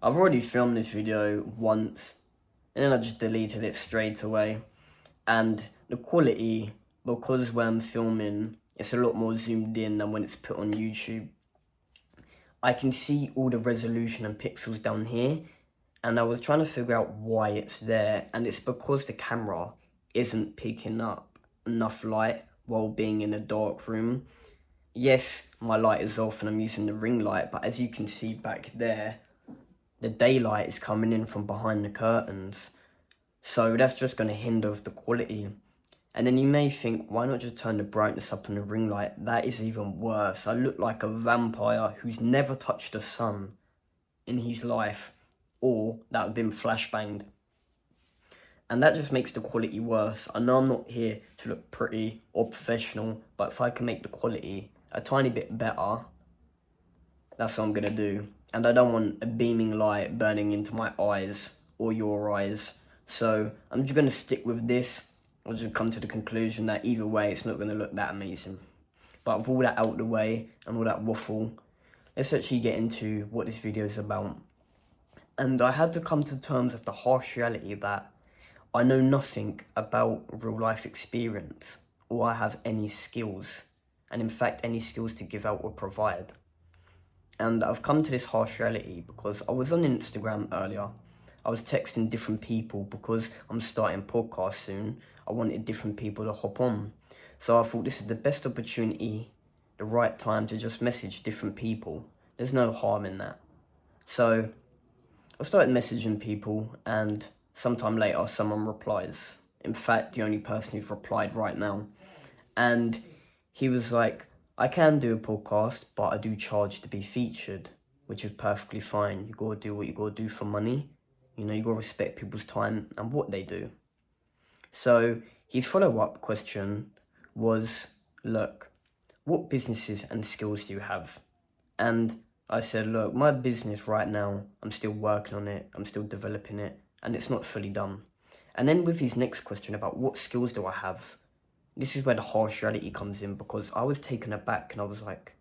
I've already filmed this video once and then I just deleted it straight away. And the quality, because when I'm filming, it's a lot more zoomed in than when it's put on YouTube. I can see all the resolution and pixels down here, and I was trying to figure out why it's there, and it's because the camera isn't picking up enough light while being in a dark room. Yes, my light is off and I'm using the ring light, but as you can see back there, the daylight is coming in from behind the curtains. So that's just going to hinder the quality. And then you may think, why not just turn the brightness up on the ring light? That is even worse. I look like a vampire who's never touched the sun in his life, or that have been flashbanged. And that just makes the quality worse. I know I'm not here to look pretty or professional, but if I can make the quality a tiny bit better, that's what I'm gonna do. And I don't want a beaming light burning into my eyes or your eyes. So I'm just gonna stick with this. I'll just come to the conclusion that either way, it's not gonna look that amazing. But with all that out of the way and all that waffle, let's actually get into what this video is about. And I had to come to terms with the harsh reality that I know nothing about real life experience, or I have any skills, and in fact any skills to give out or provide. And I've come to this harsh reality because I was on Instagram earlier. I was texting different people because I'm starting podcasts soon. I wanted different people to hop on. So I thought this is the best opportunity, the right time to just message different people. There's no harm in that. So I started messaging people, and sometime later someone replies. In fact, the only person who's replied right now. And he was like, I can do a podcast, but I do charge to be featured, which is perfectly fine. You gotta do what you gotta do for money. You know, you gotta respect people's time and what they do. So his follow-up question was, look, what businesses and skills do you have? And I said, look, my business right now, I'm still working on it, I'm still developing it, and it's not fully done. And then with his next question about what skills do I have, this is where the harsh reality comes in, because I was taken aback and I was like,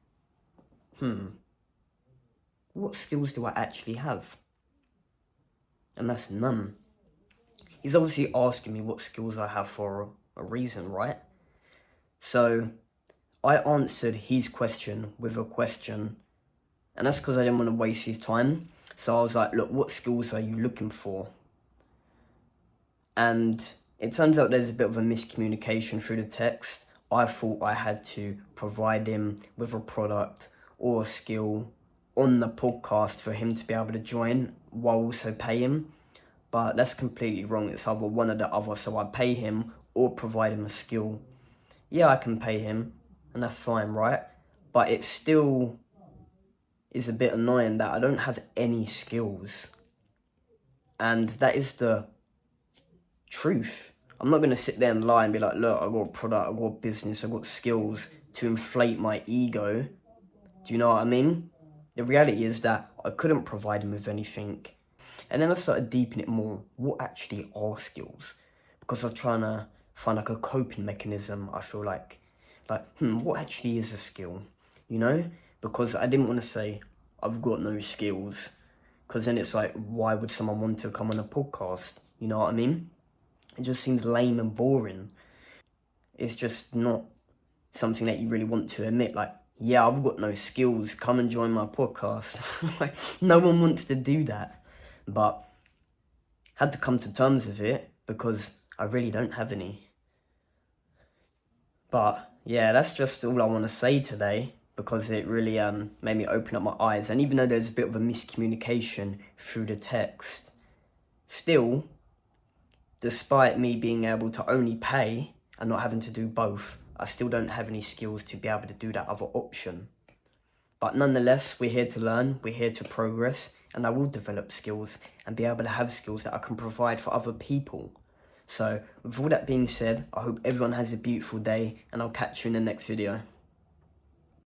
what skills do I actually have? And that's none. He's obviously asking me what skills I have for a reason, right? So I answered his question with a question, and that's because I didn't want to waste his time. So I was like, look, what skills are you looking for? And it turns out there's a bit of a miscommunication through the text. I thought I had to provide him with a product or a skill on the podcast for him to be able to join while also pay him. But that's completely wrong. It's either one or the other. So I pay him or provide him a skill. Yeah, I can pay him, and that's fine, right? But it still is a bit annoying that I don't have any skills. And that is the truth. I'm not going to sit there and lie and be like, look, I got a product, I got a business, I got skills to inflate my ego. Do you know what I mean? The reality is that I couldn't provide him with anything. And then I started deepening it more. What actually are skills? Because I was trying to find like a coping mechanism. I feel like, what actually is a skill? You know? Because I didn't want to say, I've got no skills. Because then it's like, why would someone want to come on a podcast? You know what I mean? It just seems lame and boring. It's just not something that you really want to admit. Like, yeah, I've got no skills. Come and join my podcast. Like, no one wants to do that. But had to come to terms with it because I really don't have any. But yeah, that's just all I want to say today, because it really made me open up my eyes. And even though there's a bit of a miscommunication through the text, still, despite me being able to only pay and not having to do both, I still don't have any skills to be able to do that other option. But nonetheless, we're here to learn, we're here to progress, and I will develop skills and be able to have skills that I can provide for other people. So with all that being said, I hope everyone has a beautiful day, and I'll catch you in the next video.